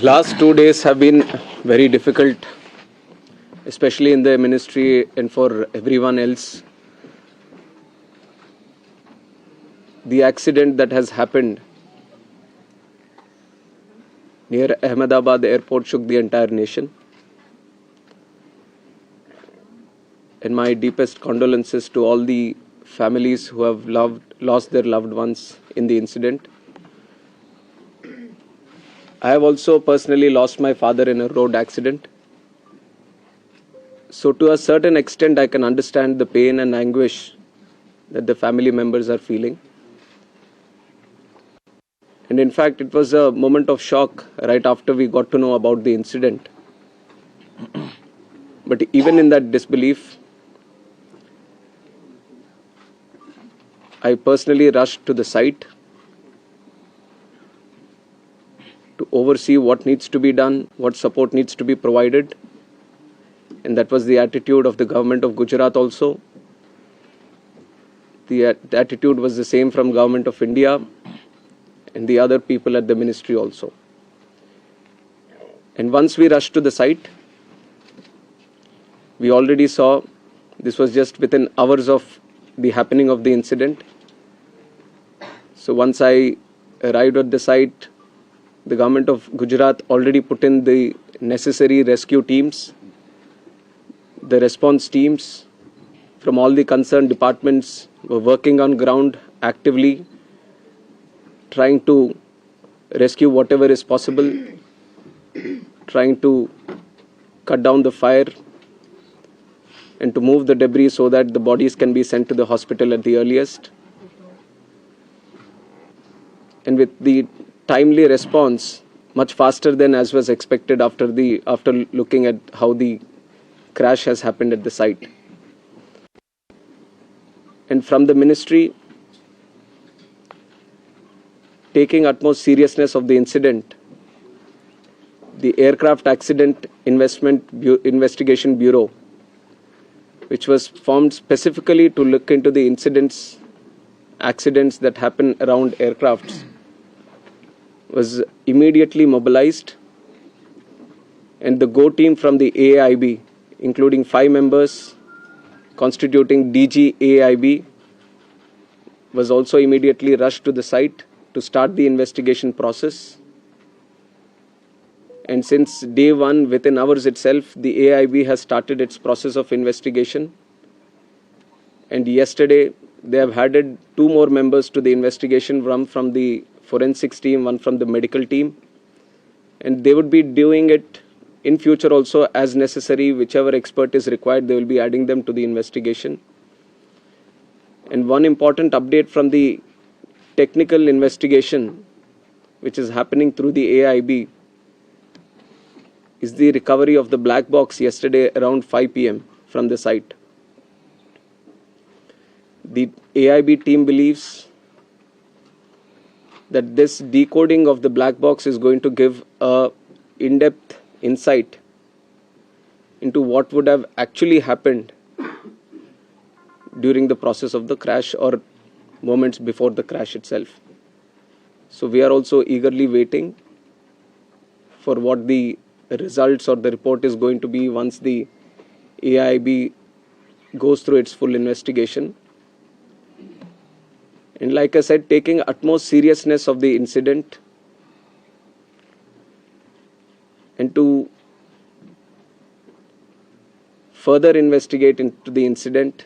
Last 2 days have been very difficult, especially in the ministry and for everyone else. The accident that has happened near Ahmedabad airport shook the entire nation. And my deepest condolences to all the families who have lost their loved ones in the incident. I have also personally lost my father in a road accident. So to a certain extent, I can understand the pain and anguish that the family members are feeling. And in fact, it was a moment of shock right after we got to know about the incident. But even in that disbelief, I personally rushed to the site to oversee what needs to be done, what support needs to be provided. And that was the attitude of the government of Gujarat also. The attitude was the same from government of India and the other people at the ministry also. And once we rushed to the site, we already saw this was just within hours of the happening of the incident. So once I arrived at the site, the government of Gujarat already put in the necessary rescue teams, the response teams from all the concerned departments were working on ground actively, trying to rescue whatever is possible, trying to cut down the fire and to move the debris so that the bodies can be sent to the hospital at the earliest. And with the timely response, much faster than as was expected after looking at how the crash has happened at the site. And from the ministry, taking utmost seriousness of the incident, the Aircraft Accident Investigation Bureau, which was formed specifically to look into the accidents that happen around aircrafts, was immediately mobilized, and the GO team from the AIB, including 5 members constituting DG AIB, was also immediately rushed to the site to start the investigation process. And since day one, within hours itself, the AIB has started its process of investigation. And yesterday, they have added 2 more members to the investigation, one from the forensics team, one from the medical team. And they would be doing it in future also as necessary. Whichever expert is required, they will be adding them to the investigation. And one important update from the technical investigation, which is happening through the AIB, is the recovery of the black box yesterday around 5 p.m. from the site. The AIB team believes that this decoding of the black box is going to give a in-depth insight into what would have actually happened during the process of the crash or moments before the crash itself. So we are also eagerly waiting for what the results or the report is going to be once the AIB goes through its full investigation. And like I said, taking utmost seriousness of the incident and to further investigate into the incident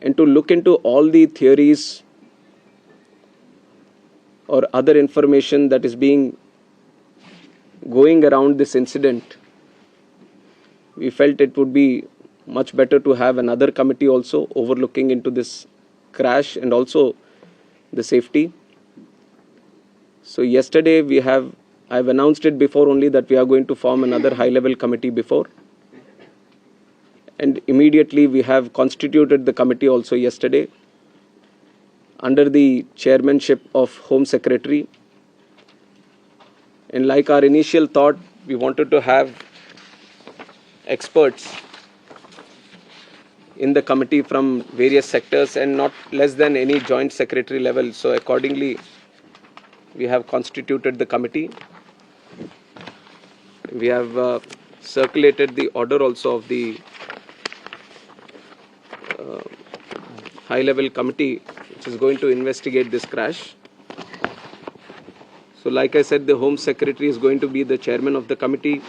and to look into all the theories or other information that is going around this incident, we felt it would be much better to have another committee also overlooking into this crash and also the safety. So yesterday I've announced it before only that we are going to form another high-level committee before. And immediately we have constituted the committee also yesterday under the chairmanship of Home Secretary. And like our initial thought, we wanted to have experts in the committee from various sectors and not less than any joint secretary level. So accordingly, we have constituted the committee. We have circulated the order also of the high-level committee which is going to investigate this crash. So like I said, the Home Secretary is going to be the chairman of the committee,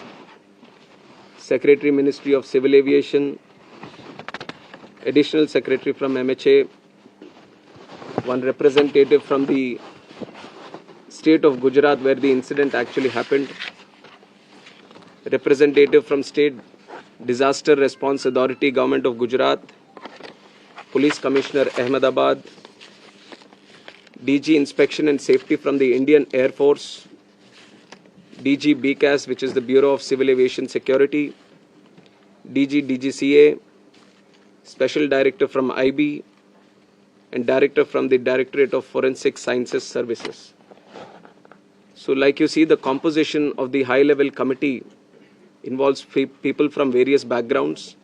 Secretary Ministry of Civil Aviation, Additional Secretary from MHA, one representative from the state of Gujarat where the incident actually happened, representative from State Disaster Response Authority, Government of Gujarat, Police Commissioner Ahmedabad, DG Inspection and Safety from the Indian Air Force, DG BCAS, which is the Bureau of Civil Aviation Security, DG DGCA, Special Director from IB, and Director from the Directorate of Forensic Sciences Services. So like you see, the composition of the high-level committee involves people from various backgrounds,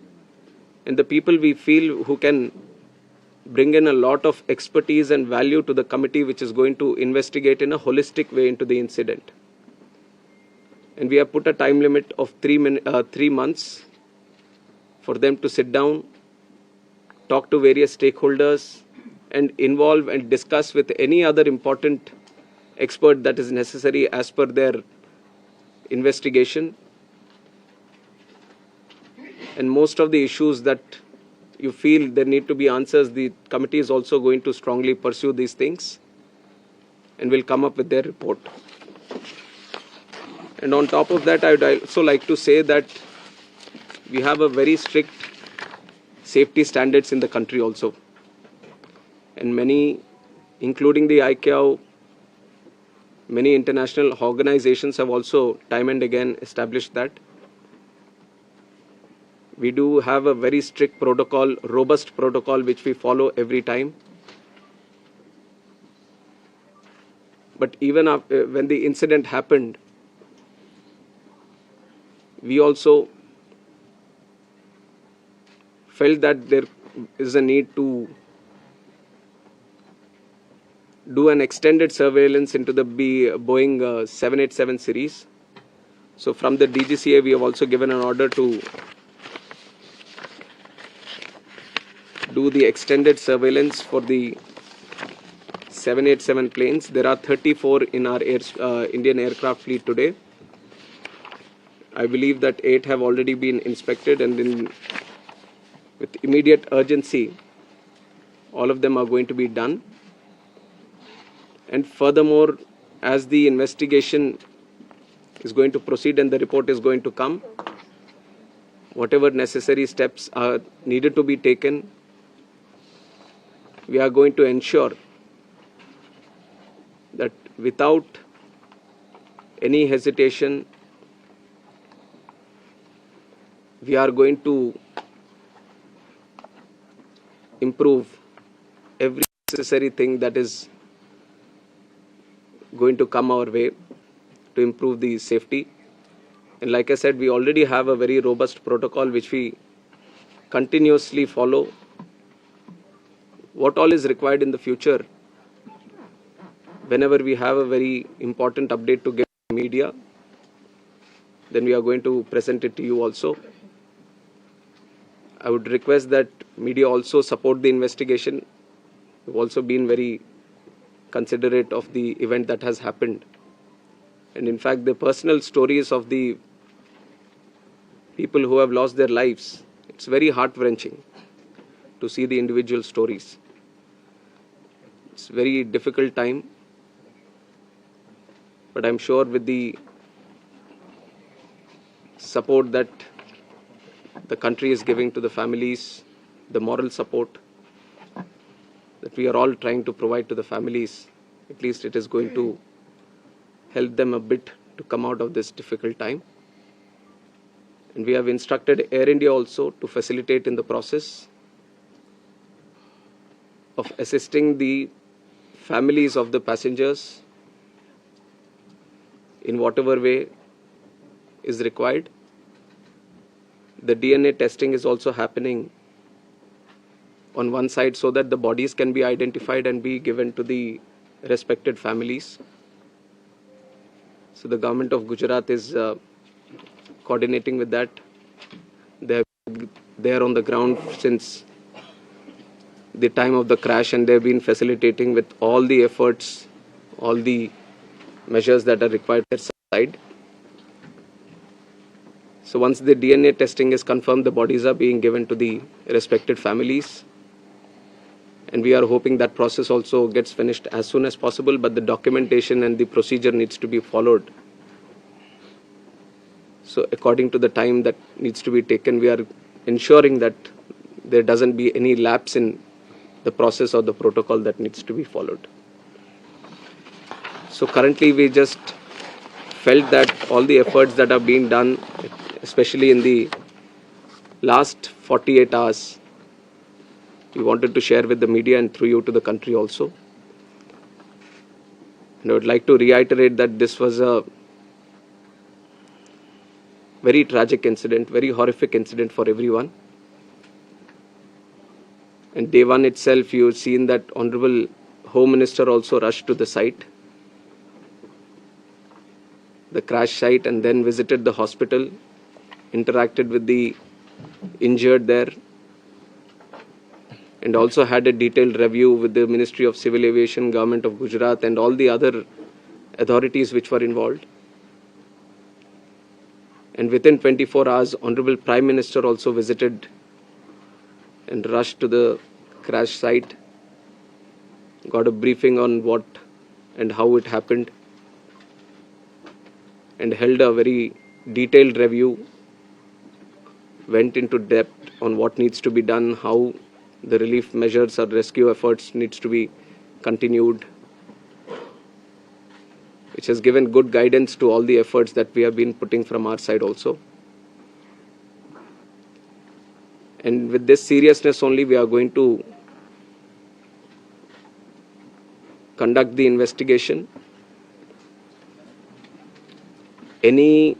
and the people we feel who can bring in a lot of expertise and value to the committee which is going to investigate in a holistic way into the incident. And we have put a time limit of 3 months for them to sit down, talk to various stakeholders, and involve and discuss with any other important expert that is necessary as per their investigation. And most of the issues that you feel there need to be answers, the committee is also going to strongly pursue these things and will come up with their report. And on top of that, I would also like to say that we have a very strict safety standards in the country also. And many, including the ICAO, many international organizations have also time and again established that. We do have a very strict protocol, robust protocol, which we follow every time. But even after, when the incident happened, we also felt that there is a need to do an extended surveillance into the Boeing 787 series. So from the DGCA, we have also given an order to do the extended surveillance for the 787 planes. There are 34 in our Indian aircraft fleet today. I believe that 8 have already been inspected, and with immediate urgency, all of them are going to be done. And furthermore, as the investigation is going to proceed and the report is going to come, whatever necessary steps are needed to be taken, we are going to ensure that without any hesitation, we are going to improve every necessary thing that is going to come our way to improve the safety. And like I said, we already have a very robust protocol which we continuously follow. What all is required in the future, whenever we have a very important update to get to media, then we are going to present it to you also. I would request that media also support the investigation. We've also been very considerate of the event that has happened. And in fact, the personal stories of the people who have lost their lives, it's very heart-wrenching to see the individual stories. It's a very difficult time, but I'm sure with the support that the country is giving to the families, the moral support that we are all trying to provide to the families, at least it is going to help them a bit to come out of this difficult time. And we have instructed Air India also to facilitate in the process of assisting the families of the passengers in whatever way is required. The DNA testing is also happening on one side so that the bodies can be identified and be given to the respected families. So the government of Gujarat is coordinating with that. They are on the ground since the time of the crash, and they've been facilitating with all the efforts, all the measures that are required on their side. So once the DNA testing is confirmed, the bodies are being given to the respected families. And we are hoping that process also gets finished as soon as possible, but the documentation and the procedure needs to be followed. So according to the time that needs to be taken, we are ensuring that there doesn't be any lapse in the process or the protocol that needs to be followed. So currently we just felt that all the efforts that are being done, especially in the last 48 hours, we wanted to share with the media and through you to the country also. And I would like to reiterate that this was a very tragic incident, very horrific incident for everyone. And day one itself, you've seen that Honorable Home Minister also rushed to the site, the crash site, and then visited the hospital, interacted with the injured there, and also had a detailed review with the Ministry of Civil Aviation, Government of Gujarat, and all the other authorities which were involved. And within 24 hours, Honorable Prime Minister also visited and rushed to the crash site, got a briefing on what and how it happened, and held a very detailed review, went into depth on what needs to be done, how the relief measures or rescue efforts needs to be continued, which has given good guidance to all the efforts that we have been putting from our side also. And with this seriousness only, we are going to conduct the investigation. Any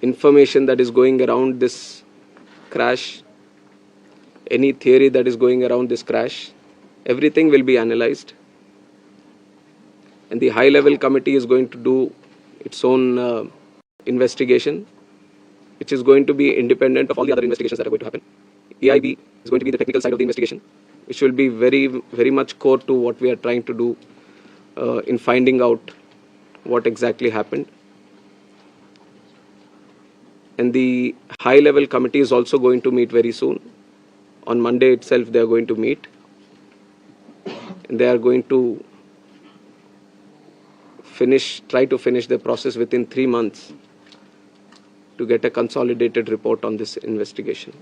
information that is going around this crash, any theory that is going around this crash, everything will be analyzed. And the high-level committee is going to do its own investigation, which is going to be independent of all the other investigations that are going to happen. EIB is going to be the technical side of the investigation, which will be very, very much core to what we are trying to do in finding out what exactly happened. And the high-level committee is also going to meet very soon. On Monday itself, they are going to meet. And they are going to try to finish the process within 3 months to get a consolidated report on this investigation.